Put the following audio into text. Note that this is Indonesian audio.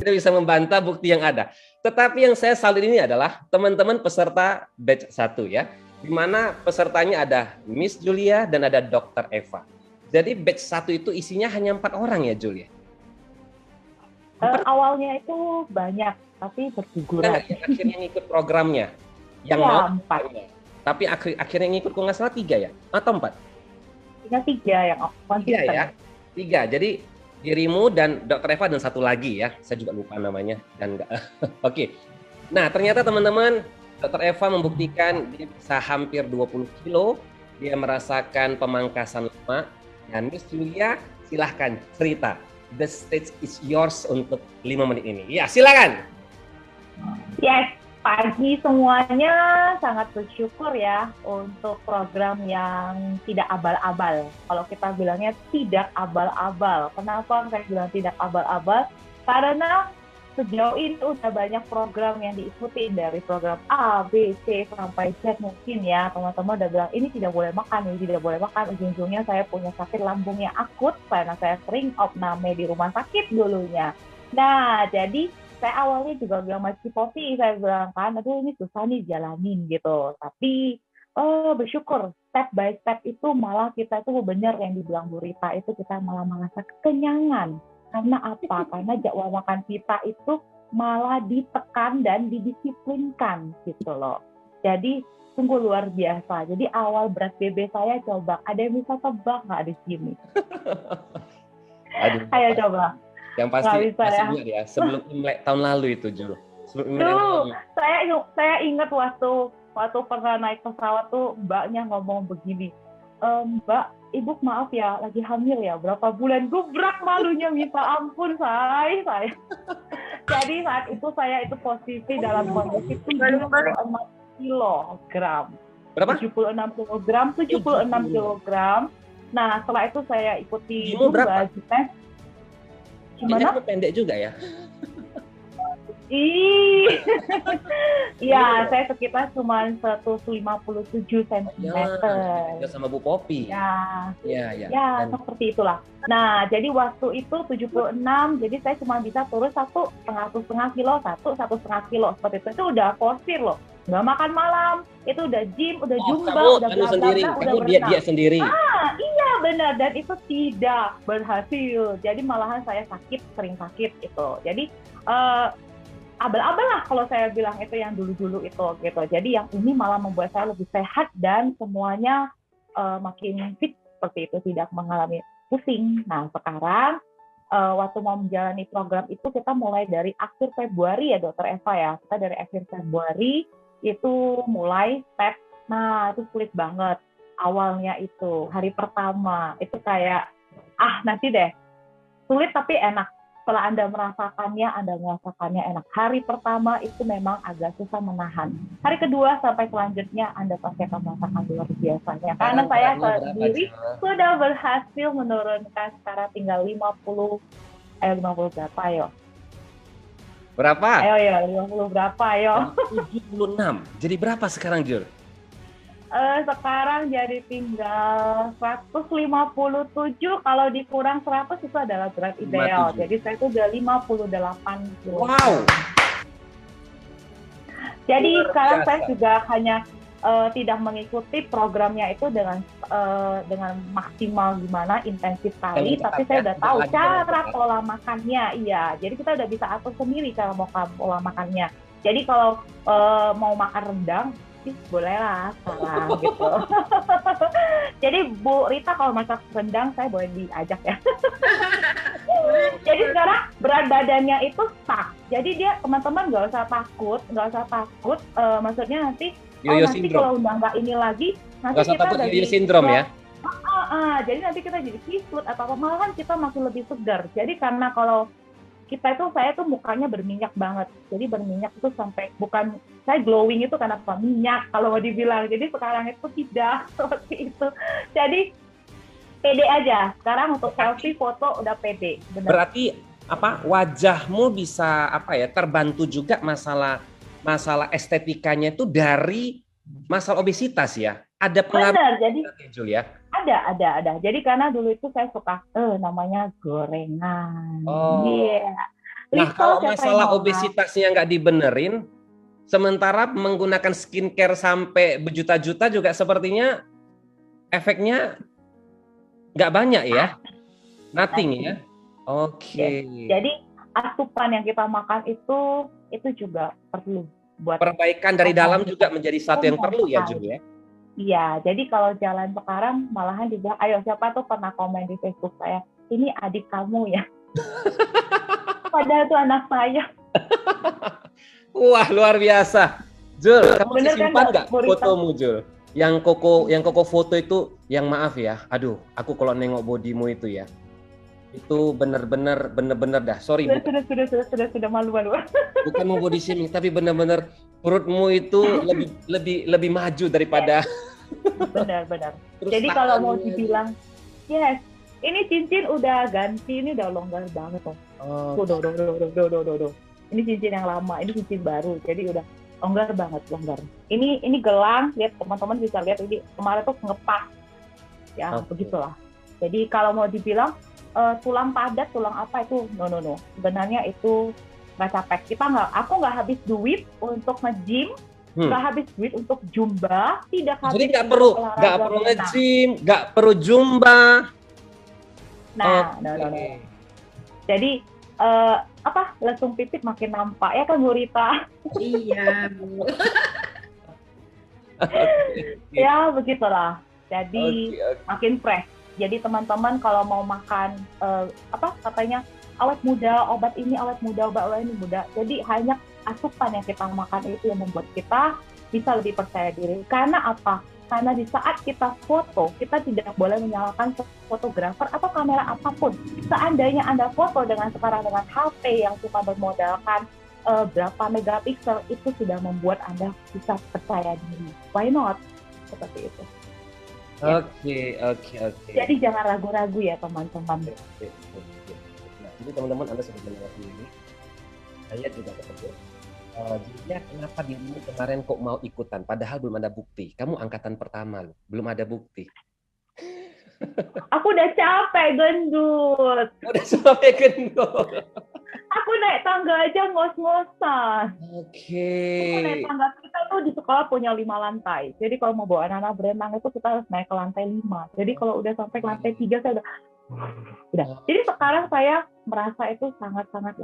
tidak bisa membantah bukti yang ada. Tetapi yang saya salut ini adalah teman-teman peserta batch 1 ya, di mana pesertanya ada Miss Julia dan ada Dr. Eva. Jadi batch 1 itu isinya hanya 4 orang ya, Julia? Awalnya itu banyak, tapi berguguran. Akhirnya ngikut programnya. Yang ya, mau 4. Tapi akhirnya ngikut kok nggak salah 3 ya? Atau 4? 3 yang konsisten. 3 ya? 3. Jadi dirimu dan Dr. Eva dan satu lagi ya. Saya juga lupa namanya. Dan Oke. Nah, ternyata teman-teman, Dr. Eva membuktikan dia bisa hampir 20 kilo. Dia merasakan pemangkasan lemak. Dan Miss Julia, silahkan cerita. The stage is yours untuk 5 menit ini. Ya, silakan. Yes, pagi semuanya sangat bersyukur ya untuk program yang tidak abal-abal. Kalau kita bilangnya tidak abal-abal. Kenapa saya bilang tidak abal-abal? Karena sejauh ini udah banyak program yang diikuti, dari program A, B, C, sampai Z mungkin ya. Teman-teman udah bilang, ini tidak boleh makan, ini tidak boleh makan. Ujung-ujungnya saya punya sakit lambung yang akut karena saya sering opname di rumah sakit dulunya. Nah, jadi saya awalnya juga bilang masih Popi, saya bilang kan, aduh ini susah nih jalanin gitu. Tapi bersyukur, step by step itu malah kita tuh benar yang dibilang Bu Rita itu, kita malah merasa kekenyangan. Karena apa? Karena jadwal makan kita itu malah ditekan dan didisiplinkan gitu loh. Jadi sungguh luar biasa. Jadi awal berat BB saya coba, ada yang bisa tebak nggak di sini? Ayo coba. Yang pasti ingat ya, sebelum Imlek tahun lalu itu, Jul. Saya ingat waktu pernah naik pesawat tuh, mbaknya ngomong begini, Mbak, Ibu maaf ya, lagi hamil ya, berapa bulan? Gubrak malunya, minta ampun saya. Jadi saat itu saya itu posisi dalam kondisi 76 kilogram. Berapa? 76 kilogram. Nah, setelah itu saya ikuti berapa? tes. Gimana? Pendek juga ya? Iya, saya sekitar cuma 157 cm. Ya, sama Bu Popi. Ya, seperti itulah. Nah, jadi waktu itu 76, jadi saya cuma bisa turun 1,5 kilo, 1,5 kilo. Seperti itu udah forsir loh. Nggak makan malam, itu udah gym, udah jumba, udah bla-bla, udah diet sendiri. Iya benar, dan itu tidak berhasil. Jadi malahan saya sering sakit itu. Jadi abal-abal lah kalau saya bilang itu yang dulu-dulu itu gitu. Jadi yang ini malah membuat saya lebih sehat dan semuanya makin fit seperti itu, tidak mengalami pusing. Nah sekarang waktu mau menjalani program itu kita mulai dari akhir Februari ya Dr. Eva ya. Kita dari akhir Februari itu mulai step. Nah itu sulit banget. Awalnya itu hari pertama itu kayak nanti deh, sulit tapi enak. Setelah Anda merasakannya enak. Hari pertama itu memang agak susah menahan. Hari kedua sampai selanjutnya Anda pasti akan merasakan luar biasanya. Karena saya sendiri sudah berhasil menurunkan sekarang tinggal 50 berapa yo? Berapa? Ayo 50 berapa yo? 76. Jadi berapa sekarang, Jul? Sekarang jadi tinggal 157, kalau dikurang 100 itu adalah berat ideal. 57. Jadi saya itu udah 58 kilo. Wow. Jadi sekarang saya juga hanya tidak mengikuti programnya itu dengan maksimal gimana, intensif sekali, tapi saya udah tahu cara pola makannya. Iya, jadi kita udah bisa atur sendiri cara pola makannya. Jadi kalau mau makan rendang, boleh lah sekarang gitu. Jadi Bu Rita kalau masak rendang saya boleh diajak ya. Jadi sekarang berat badannya itu stuck. Jadi dia teman-teman nggak usah takut. Maksudnya nanti kalau udah nggak ini lagi, nanti kita takut yoyo sindrom ya. Jadi nanti kita jadi kisut atau apa, malahan kita masih lebih segar. Jadi karena kalau saya tuh mukanya berminyak banget. Jadi berminyak itu sampai, bukan saya glowing itu karena apa? Minyak kalau mau dibilang. Jadi sekarang itu tidak seperti itu. Jadi pede aja. Sekarang untuk selfie foto udah pede. Bener. Berarti wajahmu bisa terbantu juga masalah estetikanya itu dari masalah obesitas ya? Ada pengaruh? Benar, jadi Julia? Ada. Jadi karena dulu itu saya suka namanya gorengan. Oh. Yeah. Nah, Listo, kalau siapa yang masalah mau? obesitasnya nggak dibenerin, sementara menggunakan skincare sampai berjuta-juta juga sepertinya efeknya nggak banyak ya, nothing ya. Nanti. Yes. Oke. Jadi asupan yang kita makan itu juga perlu buat Perbaikan dari hormon dalam juga kita. menjadi satu yang Benar perlu ya, Jul sekali. ya. Iya, jadi kalau jalan sekarang malahan dibilang, ayo siapa tuh pernah komen di Facebook saya, ini adik kamu ya. Padahal itu anak saya. Wah, luar biasa. Jul, kamu masih Bener kan simpan nggak Bu Rita? fotomu, Jul? Yang koko foto itu, yang maaf ya, aduh, aku kalau nengok bodimu itu ya, itu bener-bener dah. Sorry, Sudah malu. bukan mau body shaming, tapi bener-bener perutmu itu lebih maju daripada. Benar. Terus Jadi kalau mau tangannya. dibilang, yes, ini cincin udah ganti, ini udah longgar banget tuh. Oh, Tuh. Ini cincin yang lama, ini cincin baru, jadi udah longgar banget. Ini gelang, lihat teman-teman bisa lihat ini kemarin tuh ngepas, ya begitulah. Jadi kalau mau dibilang tulang padat, tulang apa itu, no. Sebenarnya itu nggak capek. Aku nggak habis duit untuk nge-gym, nggak habis duit untuk jumba, tidak habis. Jadi nggak perlu nge-gym, nggak perlu jumba. Nah. Jadi lesung pipit makin nampak ya kan Bu Rita? Iya, Bu. Ya begitulah. Jadi makin fresh. Jadi teman-teman kalau mau makan katanya awet muda, obat ini awet muda, obat ini muda. Jadi hanya asupan yang kita makan itu yang membuat kita bisa lebih percaya diri. Karena apa? Karena di saat kita foto, kita tidak boleh menyalahkan fotografer atau kamera apapun. Seandainya Anda foto dengan HP yang suka bermodalkan berapa megapiksel, itu sudah membuat Anda bisa percaya diri. Why not? Seperti itu. Oke. Jadi jangan ragu-ragu ya teman-teman. Nah, jadi teman-teman Anda sudah mendengar ini. Saya juga seperti jadinya kenapa dirimu kemarin kok mau ikutan? Padahal belum ada bukti. Kamu angkatan pertama loh, belum ada bukti. Aku udah capek gendut. Udah sampai gendut. Aku naik tangga aja ngos-ngosan. Oke. Aku naik tangga, kita tuh di sekolah punya 5 lantai. Jadi kalau mau bawa anak-anak berenang itu kita harus naik ke lantai 5. Jadi kalau udah sampai ke lantai 3 saya udah. Jadi sekarang saya merasa itu sangat-sangat